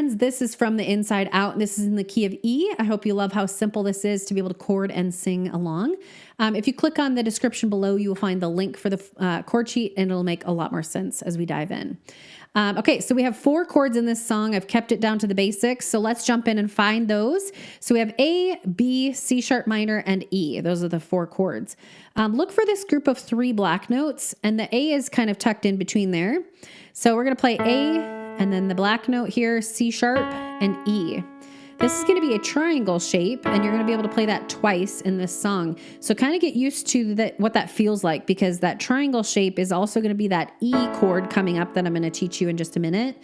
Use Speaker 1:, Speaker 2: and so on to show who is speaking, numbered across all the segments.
Speaker 1: friends. This is from the inside out, and this is in the key of E. I hope you love how simple this is to be able to chord and sing along. If you click on the description below, you will find the link for the chord sheet, and it'll make a lot more sense as we dive in. Okay, so we have 4 chords in this song. I've kept it down to the basics, so let's jump in and find those. So we have A, B, C sharp minor, and E. Those are the 4 chords. Look for this group of 3 black notes, and the A is kind of tucked in between there. So we're going to play A, and then the black note here, C sharp, and E. This is going to be a triangle shape, and you're going to be able to play that twice in this song. So kind of get used to what that feels like, because that triangle shape is also going to be that E chord coming up that I'm going to teach you in just a minute.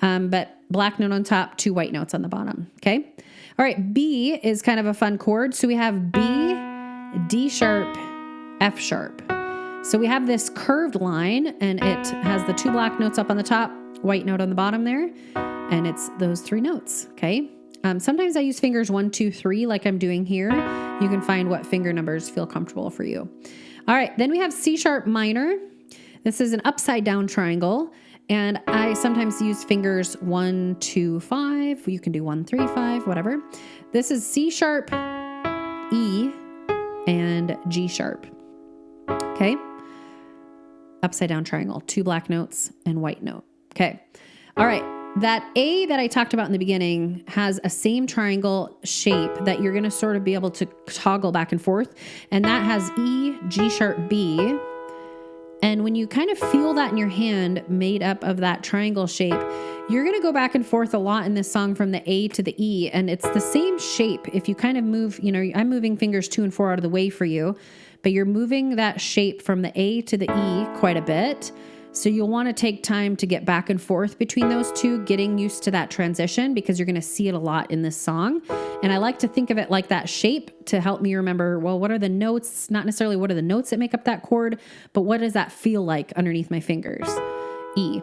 Speaker 1: But black note on top, 2 white notes on the bottom, okay? All right, B is kind of a fun chord. So we have B, D sharp, F sharp. So we have this curved line, and it has the 2 black notes up on the top, white note on the bottom there, and it's those 3 notes, okay? Sometimes I use fingers 1, 2, 3 like I'm doing here. You can find what finger numbers feel comfortable for you. All right, then we have C sharp minor. This is an upside down triangle, and I sometimes use fingers 1, 2, 5. You can do 1, 3, 5, whatever. This is C sharp, E, and G sharp. Okay? Upside down triangle, 2 black notes and white note. Okay. All right. That A that I talked about in the beginning has a same triangle shape that you're going to sort of be able to toggle back and forth. And that has E, G sharp, B. And when you kind of feel that in your hand made up of that triangle shape, you're going to go back and forth a lot in this song from the A to the E. And it's the same shape. If you kind of move, I'm moving fingers 2 and 4 out of the way for you, but you're moving that shape from the A to the E quite a bit. So you'll want to take time to get back and forth between those 2, getting used to that transition, because you're going to see it a lot in this song. And I like to think of it like that shape to help me remember, well, what are the notes? Not necessarily what are the notes that make up that chord, but what does that feel like underneath my fingers? E,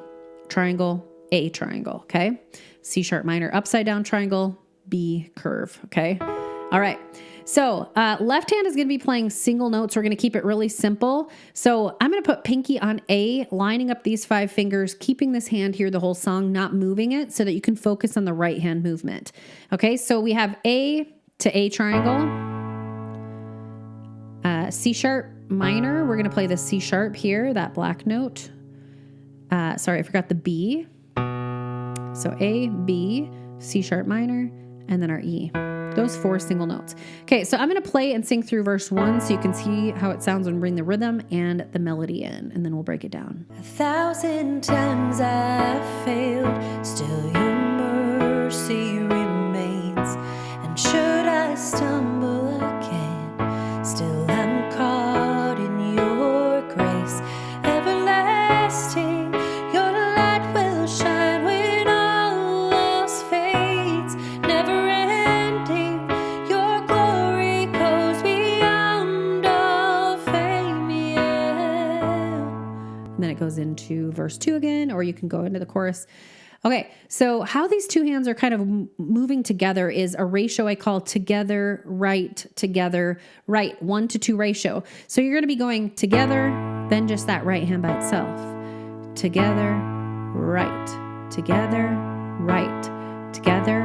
Speaker 1: triangle, A triangle, okay? C sharp minor, upside down triangle, B curve, okay? All right. So left hand is going to be playing single notes. We're going to keep it really simple. So I'm going to put pinky on A, lining up these 5 fingers, keeping this hand here the whole song, not moving it, so that you can focus on the right hand movement. Okay, so we have A to A triangle, C sharp minor. We're going to play the C sharp here, that black note. Sorry, I forgot the B. So A, B, C sharp minor, and then our E. Those 4 single notes. Okay, so I'm going to play and sing through verse 1 so you can see how it sounds and bring the rhythm and the melody in, and then we'll break it down.
Speaker 2: 1,000 times I've failed, still your mercy remains. And should I stumble again, still I'm caught in your grace. Everlasting, your light will shine when all else fades. Never ending, your glory goes beyond all fame, yeah.
Speaker 1: And then it goes into verse 2 again, or you can go into the chorus. Okay, so how these 2 hands are kind of moving together is a ratio I call together, right, 1 to 2 ratio. So you're going to be going together, then just that right hand by itself. Together, right, together, right, together,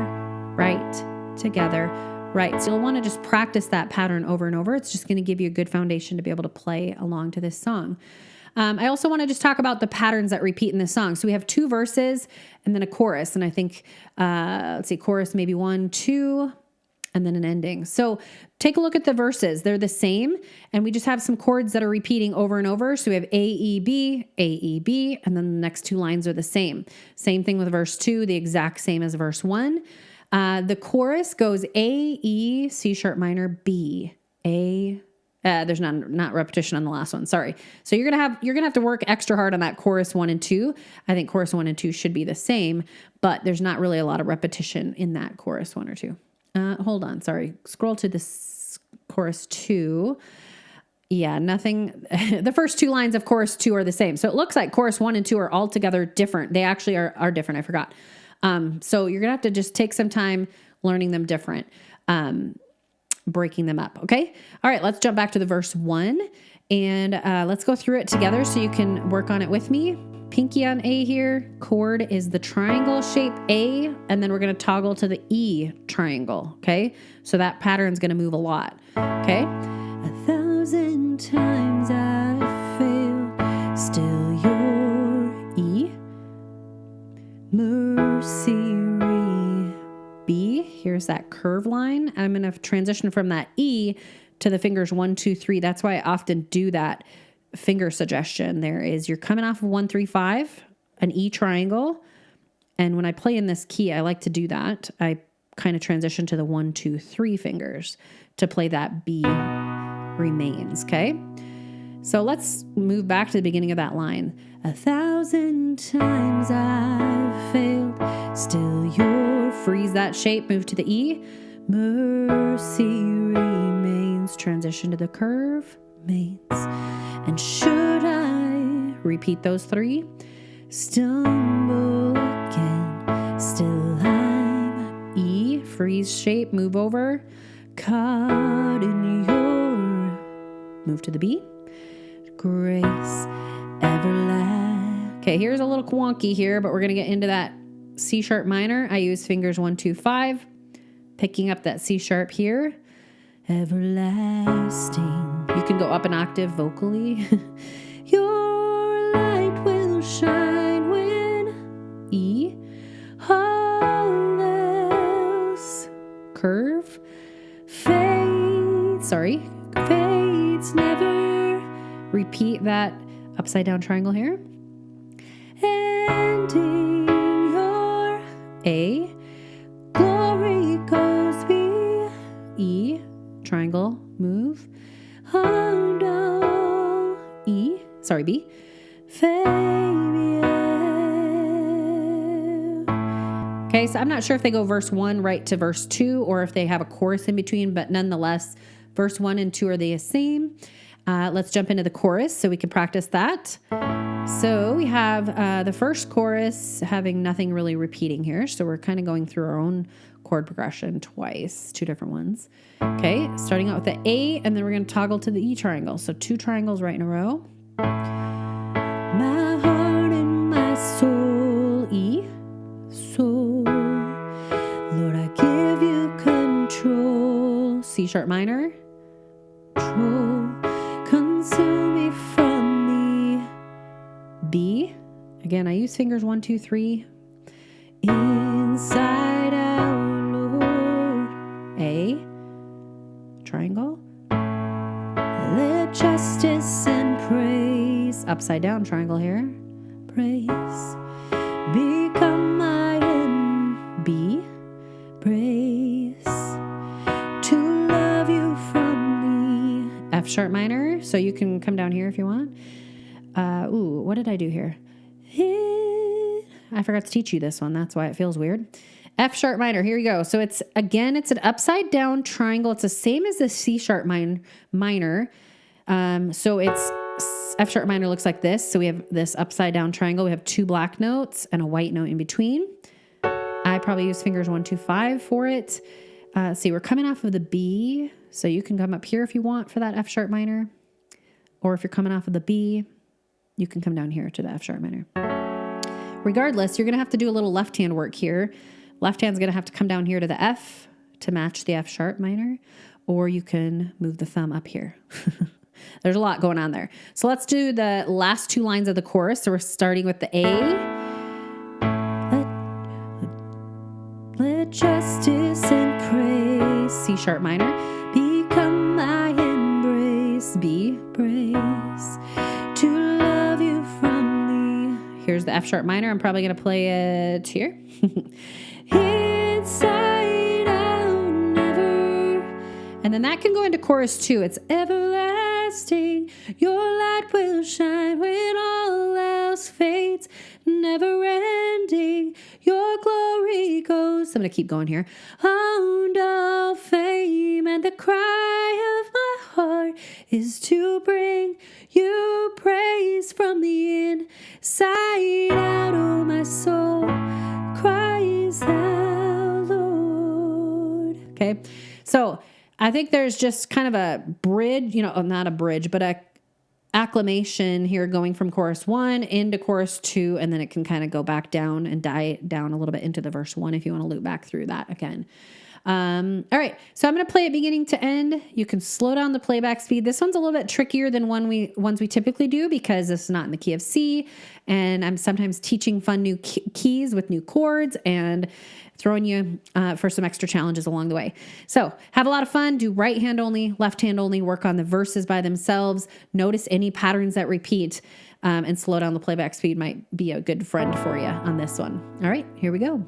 Speaker 1: right, together, right. So you'll want to just practice that pattern over and over. It's just going to give you a good foundation to be able to play along to this song. I also want to just talk about the patterns that repeat in this song. So we have 2 verses and then a chorus. And I think, let's see, chorus maybe 1, 2, and then an ending. So take a look at the verses. They're the same. And we just have some chords that are repeating over and over. So we have A, E, B, and then the next 2 lines are the same. Same thing with verse 2, the exact same as verse 1. The chorus goes A, E, C sharp minor, B, A. There's not repetition on the last one. Sorry. So you're gonna have to work extra hard on that chorus 1 and 2. I think chorus 1 and 2 should be the same, but there's not really a lot of repetition in that chorus 1 or 2. Hold on. Sorry. Scroll to this chorus 2. Yeah, nothing. The first 2 lines of chorus 2 are the same. So it looks like chorus 1 and 2 are altogether different. They actually are different. I forgot. So you're gonna have to just take some time learning them different. Breaking them up. Okay. All right. Let's jump back to the verse 1. And let's go through it together so you can work on it with me. Pinky on A here. Chord is the triangle shape A, and then we're going to toggle to the E triangle, okay? So that pattern's going to move a lot, okay? 1,000 times I failed, still your E. Mercy, B. Here's that curve line. I'm going to transition from that E to the fingers 1, 2, 3. That's why I often do that finger suggestion. There is, you're coming off of 1, 3, 5, an E triangle. And when I play in this key, I like to do that. I kind of transition to the 1, 2, 3 fingers to play that B remains, okay? So let's move back to the beginning of that line. 1,000 times I've failed, still you're, freeze that shape, move to the E. Mercy remains, transition to the curve, remains. And should I repeat those 3? Stumble again, still I'm E, freeze shape, move over, caught in your, move to the B. Grace everlasting. Okay, here's a little wonky here, but we're going to get into that C sharp minor. I use fingers 1, 2, 5, picking up that C sharp here. Everlasting. You can go up an octave vocally. Your light will shine when E. All else. Curve. Fades. Fades never. Repeat that upside down triangle here. Ending your A. Glory goes B. E. Triangle. Move. Undo. E. B. Fabian. Okay, so I'm not sure if they go verse 1 right to verse 2 or if they have a chorus in between, but nonetheless, verse 1 and 2 are the same. Let's jump into the chorus so we can practice that. So we have the first chorus having nothing really repeating here. So we're kind of going through our own chord progression twice, 2 different ones. Okay, starting out with the A, and then we're going to toggle to the E triangle. So 2 triangles right in a row. My heart and my soul, E, soul. Lord, I give you control. C sharp minor. Control. Consume me from me. B. Again, I use fingers 1, 2, 3. Inside out, Lord. A. Triangle. Let justice and praise. Upside down triangle here. Praise. Become my end. B. Praise. To love you from the F sharp minor. So you can come down here if you want. What did I do here? I forgot to teach you this one. That's why it feels weird. F sharp minor. Here we go. So it's an upside down triangle. It's the same as the C sharp minor. So it's F sharp minor looks like this. So we have this upside down triangle. We have 2 black notes and a white note in between. I probably use fingers 1, 2, 5 for it. See, we're coming off of the B. So you can come up here if you want for that F sharp minor. Or if you're coming off of the B, you can come down here to the F sharp minor. Regardless, you're going to have to do a little left hand work here. Left hand's going to have to come down here to the F to match the F sharp minor, or you can move the thumb up here. There's a lot going on there. So let's do the last 2 lines of the chorus. So we're starting with the A. Let justice and praise, C sharp minor, become my embrace, B, praise, to love you from me. Here's the F sharp minor. I'm probably going to play it here. Inside out, never. And then that can go into chorus too. It's everlasting. Your light will shine when all else fades. Never ending. Your glory goes. I'm going to keep going here. On all fame, and the cry of my heart is to bring you praise from the inside out. Oh, my soul cries out, Lord. Okay, so I think there's just kind of a bridge, not a bridge, but acclamation here going from chorus 1 into chorus 2, and then it can kind of go back down and die down a little bit into the verse 1 if you want to loop back through that again. All right, so I'm going to play it beginning to end. You can slow down the playback speed. This one's a little bit trickier than ones we typically do because this is not in the key of C, and I'm sometimes teaching fun new keys with new chords and throwing you for some extra challenges along the way. So have a lot of fun. Do right hand only, left hand only. Work on the verses by themselves. Notice any patterns that repeat, and slow down the playback speed might be a good friend for you on this one. All right, here we go.